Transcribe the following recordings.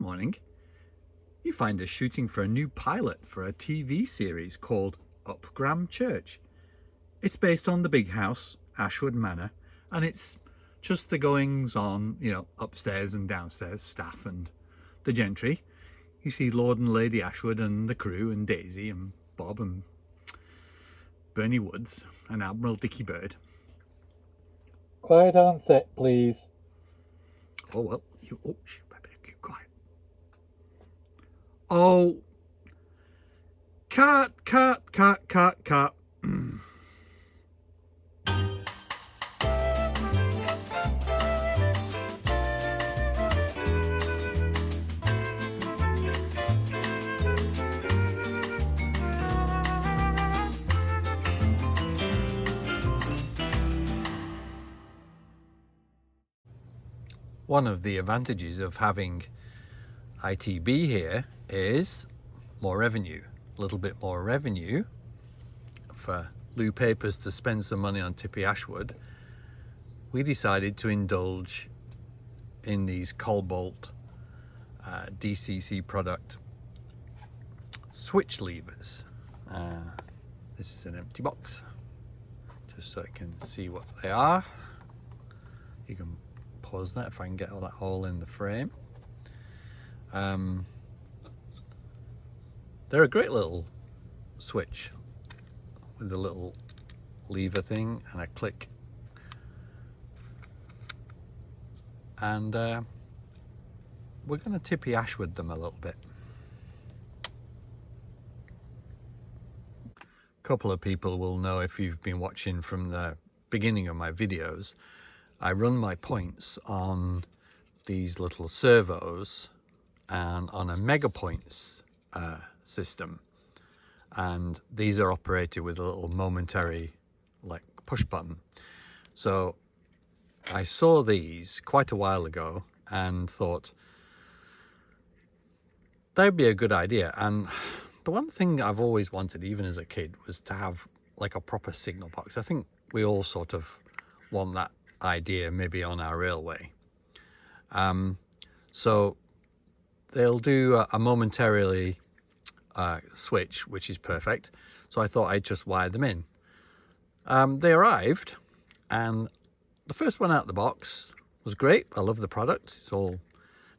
morning, you find us shooting for a new pilot for a TV series called Upgram Church. It's based on the big house, Ashwood Manor, and it's just the goings on, upstairs and downstairs, staff and the gentry. You see Lord and Lady Ashwood and the crew and Daisy and Bob and Bernie Woods and Admiral Dickie Bird. Quiet on set, please. Oh, well, shh, baby, keep quiet. Oh, cut. One of the advantages of having ITB here is more revenue, a little bit more revenue for Lou Papers to spend some money on Tippy AshwooD. We decided to indulge in these Colbalt DCC product switch levers. This is an empty box, just so I can see what they are. You can pause that if I can get all that all in the frame. They're a great little switch with a little lever thing and a click, and we're going to Tippy AshwooD them a little bit. A couple of people will know, if you've been watching from the beginning of my videos, I run my points on these little servos and on a mega points system, and these are operated with a little momentary push button. So I saw these quite a while ago and thought that'd be a good idea. And the one thing I've always wanted, even as a kid, was to have a proper signal box. I think we all sort of want that idea, maybe on our railway. So they'll do a momentarily switch, which is perfect. So I thought I'd just wire them in. They arrived, and the first one out of the box was great. I love the product. It's all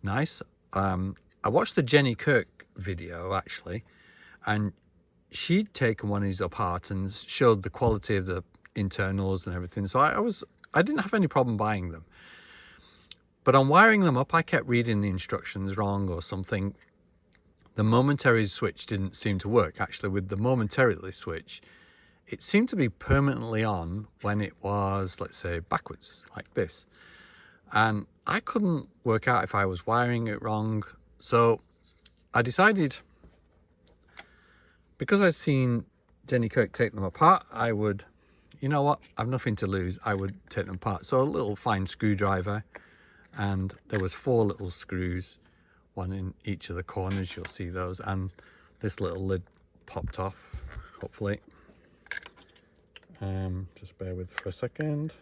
nice. I watched the Jenny Kirk video actually, and she'd taken one of these apart and showed the quality of the internals and everything. So I didn't have any problem buying them. But on wiring them up, I kept reading the instructions wrong or something. The momentary switch didn't seem to work. Actually, with the momentarily switch, it seemed to be permanently on when it was, let's say, backwards like this. And I couldn't work out if I was wiring it wrong. So I decided, because I'd seen Jenny Kirk take them apart, I would, you know what, I've nothing to lose, I would take them apart. So a little fine screwdriver, and there was 4 little screws, one in each of the corners, you'll see those, and this little lid popped off, hopefully. Just bear with for a second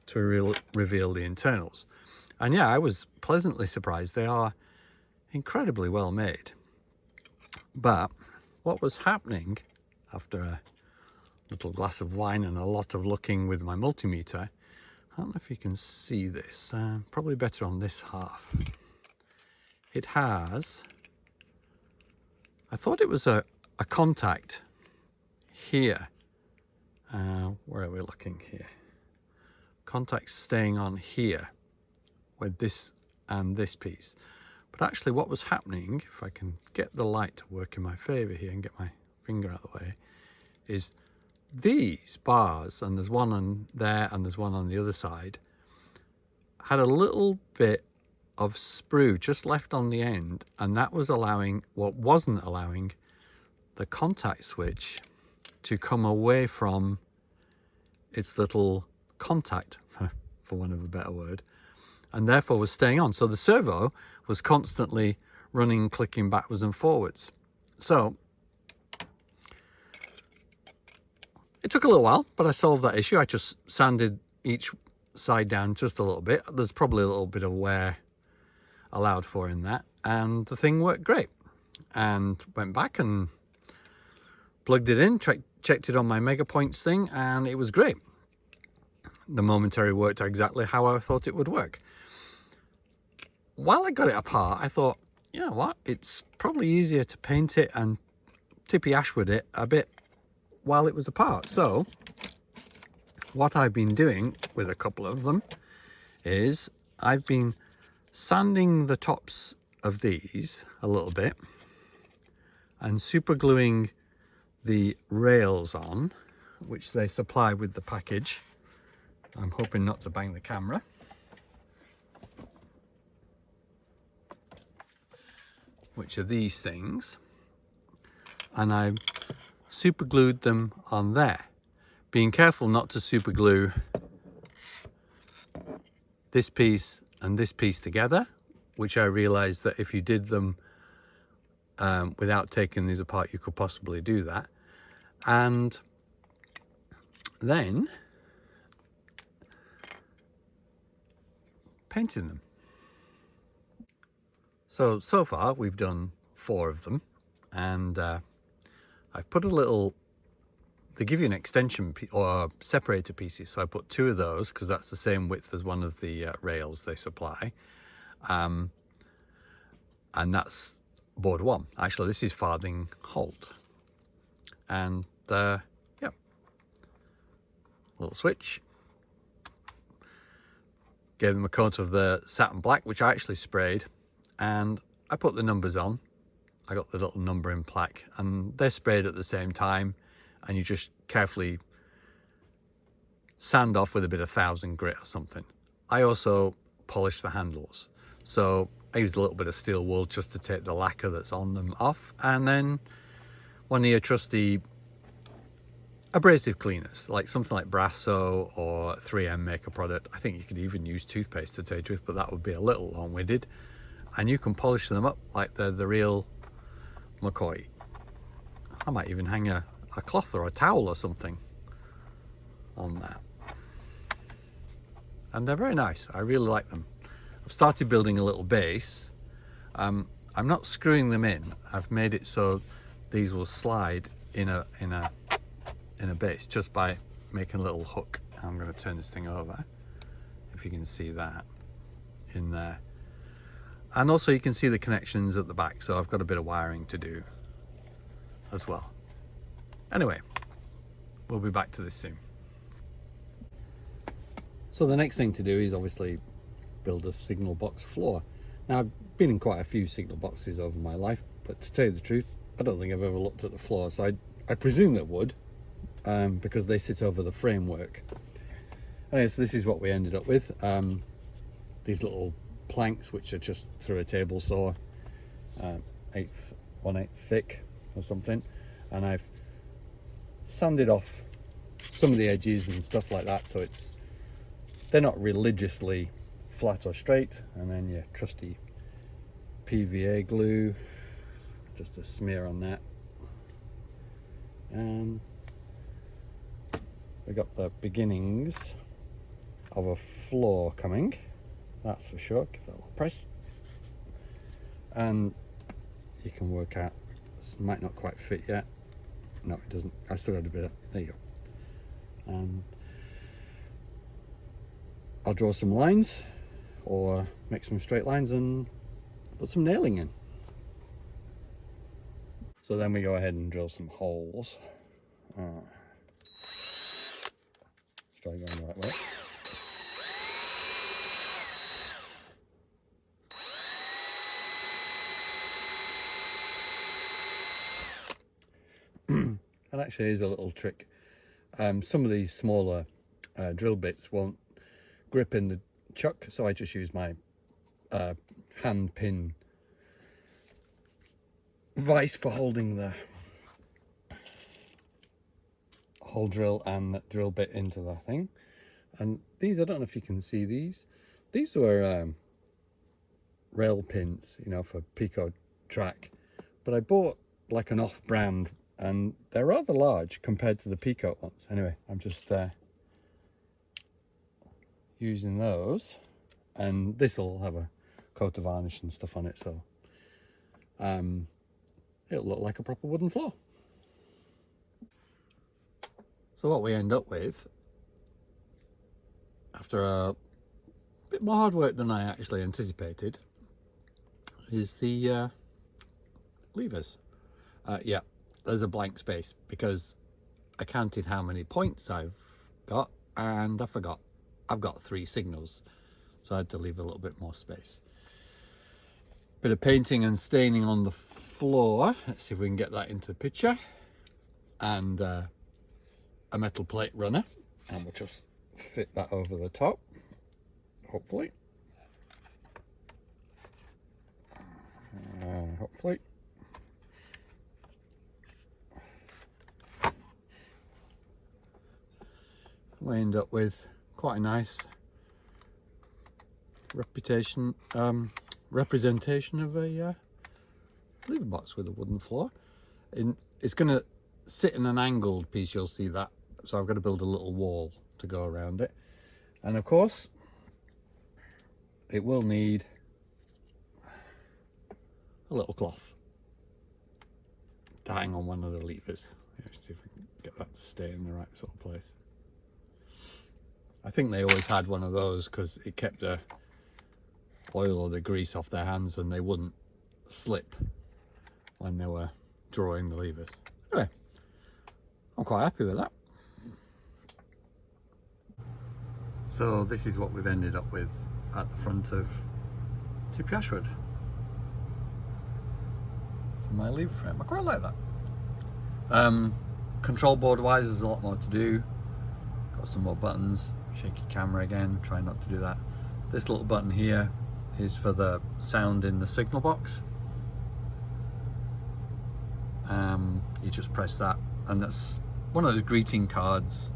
to reveal the internals. And yeah, I was pleasantly surprised. They are incredibly well made. But what was happening after a little glass of wine and a lot of looking with my multimeter, I don't know if you can see this, probably better on this half. It has, I thought it was a contact here. Where are we looking here? Contact staying on here with this and this piece. But actually what was happening, if I can get the light to work in my favor here and get my finger out of the way, is these bars, and there's one on there and there's one on the other side, had a little bit of sprue just left on the end, and that was allowing, what wasn't allowing, the contact switch to come away from its little contact, for want of a better word, and therefore was staying on. So the servo was constantly running, clicking backwards and forwards. So it took a little while, but I solved that issue. I just sanded each side down just a little bit. There's probably a little bit of wear allowed for in that, and the thing worked great. And went back and plugged it in, checked it on my Mega Points thing, and it was great. The momentary worked exactly how I thought it would work. While I got it apart, I thought, you know what, it's probably easier to paint it and Tippy AshwooD it a bit while it was apart. So what I've been doing with a couple of them is I've been sanding the tops of these a little bit and super gluing the rails on, which they supply with the package. I'm hoping not to bang the camera. Which are these things. And I've super glued them on there. Being careful not to super glue this piece and this piece together, which I realized that if you did them without taking these apart, you could possibly do that. And then painting them. So far we've done 4 of them, and I've put a little, they give you an extension or separator pieces, so I put 2 of those because that's the same width as one of the rails they supply, and that's board 1. Actually, this is farthing Holt, and yeah, little switch. Gave them a coat of the satin black, which I actually sprayed, and I put the numbers on. I got the little numbering plaque, and they're sprayed at the same time, and you just carefully sand off with a bit of 1000 grit or something. I also polished the handles, so I used a little bit of steel wool just to take the lacquer that's on them off, and then one of your trusty abrasive cleaners, like something like Brasso or 3M make a product. I think you could even use toothpaste, to tell you the truth, but that would be a little long-winded. And you can polish them up like they're the real McCoy. I might even hang a cloth or a towel or something on that. And they're very nice. I really like them. I've started building a little base. I'm not screwing them in. I've made it so these will slide in a base just by making a little hook. I'm going to turn this thing over, if you can see that in there. And also you can see the connections at the back, so I've got a bit of wiring to do as well. Anyway, we'll be back to this soon. So the next thing to do is obviously build a signal box floor. Now, I've been in quite a few signal boxes over my life, but to tell you the truth, I don't think I've ever looked at the floor, so I presume that would, because they sit over the framework. Anyway, so this is what we ended up with. These little planks, which are just through a table saw, 1/8 thick or something, and I've sanded off some of the edges and stuff like that, so they're not religiously flat or straight. And then your trusty PVA glue, just a smear on that, and we got the beginnings of a floor coming, that's for sure. Give that a little press, and you can work out, this might not quite fit yet. No, it doesn't. I still got a bit of, there you go. And I'll draw some lines or make some straight lines and put some nailing in. So then we go ahead and drill some holes. Let's try going the right way. And actually, here's a little trick. Some of these smaller drill bits won't grip in the chuck, so I just use my hand pin vise for holding the hole drill and that drill bit into the thing. And these, I don't know if you can see these. These were rail pins, you know, for Pico track, but I bought like an off-brand, and they're rather large compared to the Pico ones. Anyway, I'm just using those, and this will have a coat of varnish and stuff on it, so it'll look like a proper wooden floor. So what we end up with, after a bit more hard work than I actually anticipated, is the levers. Yeah, there's a blank space because I counted how many points I've got and I forgot I've got 3 signals, so I had to leave a little bit more space. Bit of painting and staining on the floor. Let's see if we can get that into the picture. And a metal plate runner, and we'll just fit that over the top, hopefully. Hopefully. We end up with quite a nice representation of a lever box with a wooden floor. It's going to sit in an angled piece, you'll see that, so I've got to build a little wall to go around it, and of course it will need a little cloth to hang on one of the levers. Let's see if we can get that to stay in the right sort of place. I think they always had one of those because it kept the oil or the grease off their hands and they wouldn't slip when they were drawing the levers. Anyway, I'm quite happy with that. So this is what we've ended up with at the front of Tippy AshwooD for my lever frame. I quite like that. Control board wise, there's a lot more to do. Got some more buttons. Shaky camera again, try not to do that. This little button here is for the sound in the signal box. You just press that, and that's one of those greeting cards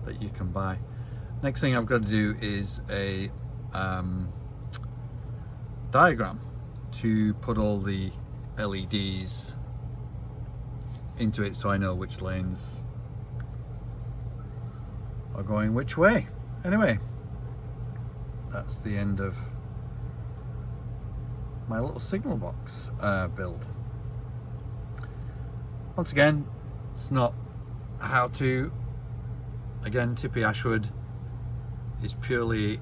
that you can buy. Next thing I've got to do is a diagram to put all the LEDs into it so I know which lanes are going which way. Anyway, that's the end of my little signal box build. Once again, it's not a how-to. Again, Tippy AshwooD is purely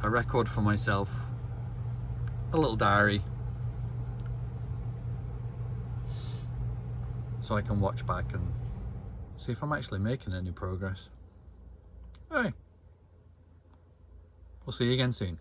a record for myself, a little diary, so I can watch back and see if I'm actually making any progress. Anyway, we'll see you again soon.